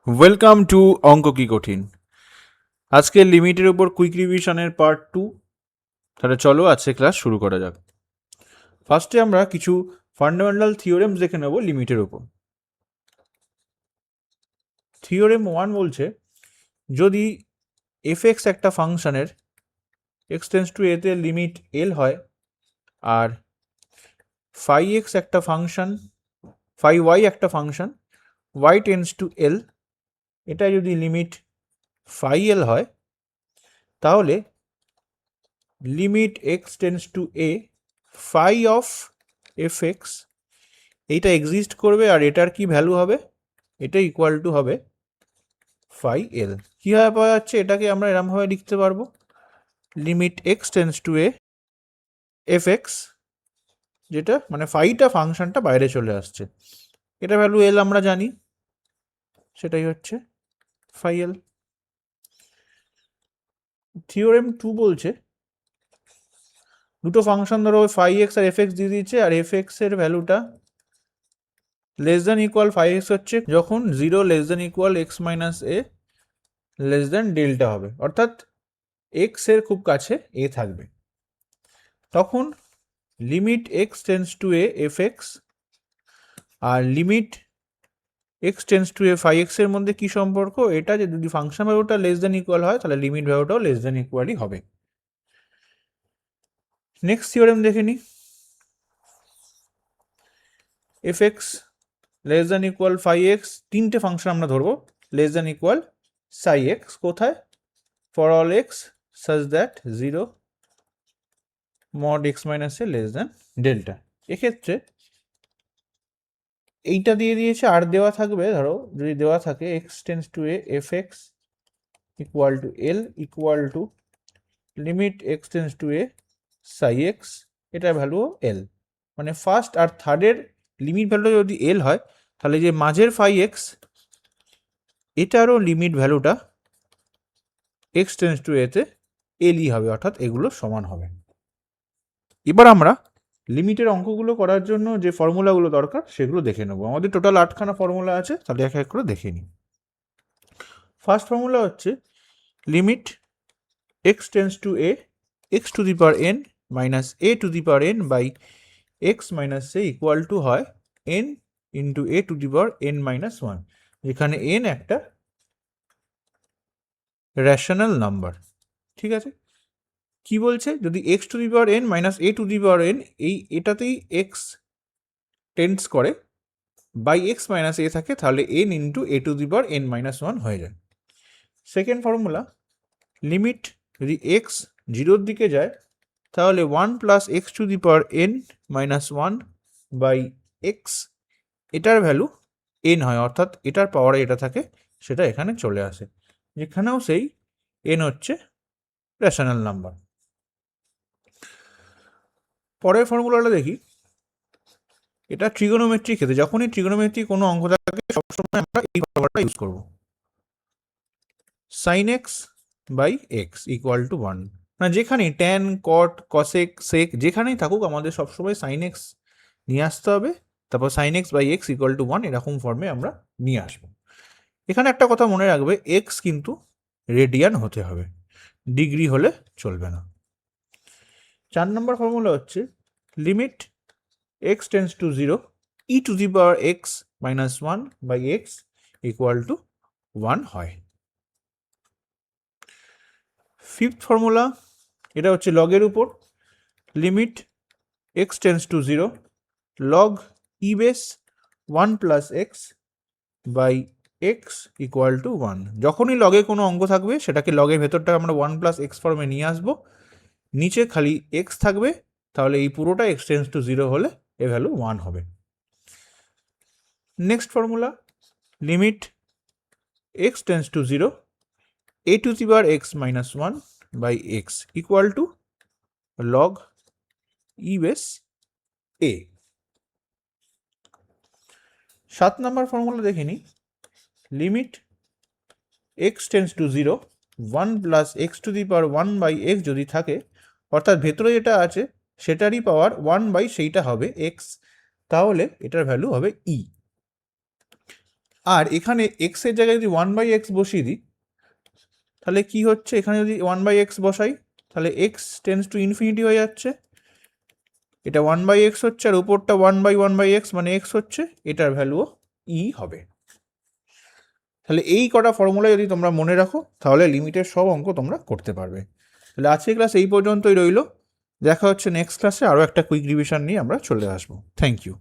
Welcome to অঙ্ক কি কঠিন। আজকে লিমিটের উপর কুইক রিভিশনের পার্ট 2। তাহলে চলো আজকে ক্লাস শুরু করা যাক। ফার্স্টে আমরা কিছু ফান্ডামেন্টাল থিওরেমস দেখে নেব লিমিটের উপর। থিওরেম 1 বলছে, যদি এফএক্স একটা ফাংশনের এক্স টেন্স টু এতে লিমিট এল হয় আর ফাই এক্স একটা ফাংশন, ফাই ওয়াই একটা function y tends to L, এটা যদি লিমিট ফাই এল হয়, তাহলে limit x tends to a phi of f x এইটা এক্সিস্ট করবে আর এটার কি ভ্যালু হবে, এটা ইকুয়াল টু হবে ফাই এল। কীভাবে পাওয়া যাচ্ছে? এটাকে আমরা এরমভাবে লিখতে পারবো, limit x tends to a f x, যেটা মানে ফাইটা ফাংশনটা বাইরে চলে আসছে, এটা ভ্যালু এল আমরা জানি, সেটাই হচ্ছে ফাই এল। থিওরেম 2 বলছে, দুটো ফাংশন ধরো ফাই এক্স আর এফ এক্স দিয়ে দিচ্ছে, আর এফ এক্স এর ভ্যালুটা less than equal phi x হচ্ছে যখন 0 less than equal x minus a less than delta হবে, অর্থাৎ এক্স এর খুব কাছে এ থাকবে, তখন limit x tends to a f x আর limit x tends to a phi x এর মধ্যে কি সম্পর্ক? এটা যে যদি ফাংশন ভ্যালুটা লেস দেন ইকুয়াল হয় তাহলে লিমিট ভ্যালুটাও লেস দেন ইকুয়ালই হবে। নেক্সট থিওরেম দেখে নিই। F x less than equal phi x, তিনটে ফাংশন আমরা ধরবো less than equal psi x, কোথায়? For all x such that 0 mod x minus a less than delta. এক্ষেত্রে এইটা দিয়ে দিয়েছে আর দেওয়া থাকবে, ধরো যদি দেওয়া থাকে x tends to a f x equal to l equal to limit x tends to a psi x, এটার ভ্যালু এল, মানে ফার্স্ট আর থার্ডের লিমিট ভ্যালুটা যদি এল হয় তাহলে যে মাঝের ফাই এক্স এটারও লিমিট ভ্যালুটা এক্স টেন্স টু এতে এলই হবে, অর্থাৎ এগুলো সমান হবে। এবার আমরা লিমিটের অঙ্কগুলো করার জন্য যে ফর্মুলাগুলো দরকার সেগুলো দেখে নেবো। আমাদের টোটাল 8খানা ফর্মুলা আছে, তাহলে এক এক করে দেখে নিই। ফার্স্ট ফর্মুলা হচ্ছে limit x tends to a x to the power n minus a to the power n by x minus a equal to হয় n into a to the power n minus one, যেখানে n একটা rational number. ঠিক আছে, কি বলছে? যদি x to the power n minus a to the power n এটাতেই x tends করে বাই এক্স মাইনাস এ থাকে, তাহলে N into a to the power n minus one হয়ে যায়। সেকেন্ড ফর্মুলা, লিমিট যদি এক্স 0-র দিকে যায় তাহলে 1 plus x to the power n minus one by x, এটার ভ্যালু এন হয়, অর্থাৎ এটার পাওয়ারে এটা থাকে, সেটা এখানে চলে আসে, যেখানেও সেই এন হচ্ছে রেশনাল নাম্বার। পরের ফর্মুলাটা দেখি, এটা ট্রিগোনোমেট্রিক ক্ষেত্রে, যখনই ট্রিগোনোমেট্রি কোনো অঙ্ক থাকে সবসময় আমরা এই ফর্মুলাটা ইউজ করব, sine x by x equal to 1, মানে যেখানেই ট্যান কট কসেক সেক যেখানেই থাকুক আমাদের সবসময় সাইন এক্স নিয়ে আসতে হবে, তারপর sine x by x equal to 1 এরকম ফর্মে আমরা নিয়ে আসবো। এখানে একটা কথা মনে রাখবে, এক্স কিন্তু রেডিয়ান হতে হবে, ডিগ্রি হলে চলবে না। 4 নম্বর ফর্মুলা হচ্ছে limit x tends to 0 e to the power x minus one by x equal to 1 হয়। ফিফথ ফর্মুলা, এটা হচ্ছে লগের উপর, limit x tends to 0 log e base 1 plus x by x equal to 1। যখনই লগে কোনো অঙ্ক থাকবে সেটাকে লগের ভেতরটা আমরা 1 প্লাস এক্স ফর্মে নিয়ে আসবো, নিচে খালি এক্স থাকবে, তাহলে এই পুরোটা এক্স টেন্স টু 0 হলে এ ভ্যালু 1 হবে। Next formula, limit x tends to 0 a to the power x minus one by x equal to log e base a. 7 number formula দেখে নিই, limit x tends to 0 1 plus x to the power 1 by x যদি থাকে, অর্থাৎ ভেতরে যেটা আছে সেটারই পাওয়ার 1 by সেইটা হবে এক্স, তাহলে এটার ভ্যালু হবে ই। আর এখানে এক্স এর জায়গায় যদি 1/x বসিয়ে দিই, তাহলে কি হচ্ছে, এখানে যদি 1/x বসাই তাহলে এক্স টেন্স টু ইনফিনিটি হয়ে যাচ্ছে, এটা 1/x হচ্ছে, আর উপরটা 1/1/x মানে এক্স হচ্ছে, এটার ভ্যালুও ই হবে। তাহলে এই কটা ফর্মুলা যদি তোমরা মনে রাখো তাহলে লিমিটের সব অঙ্ক তোমরা করতে পারবে। তাহলে আজকের ক্লাস এই পর্যন্তই রইল, দেখা হচ্ছে নেক্সট ক্লাসে আরও একটা কুইক রিভিশন নিয়ে আমরা চলে আসবো। Thank you.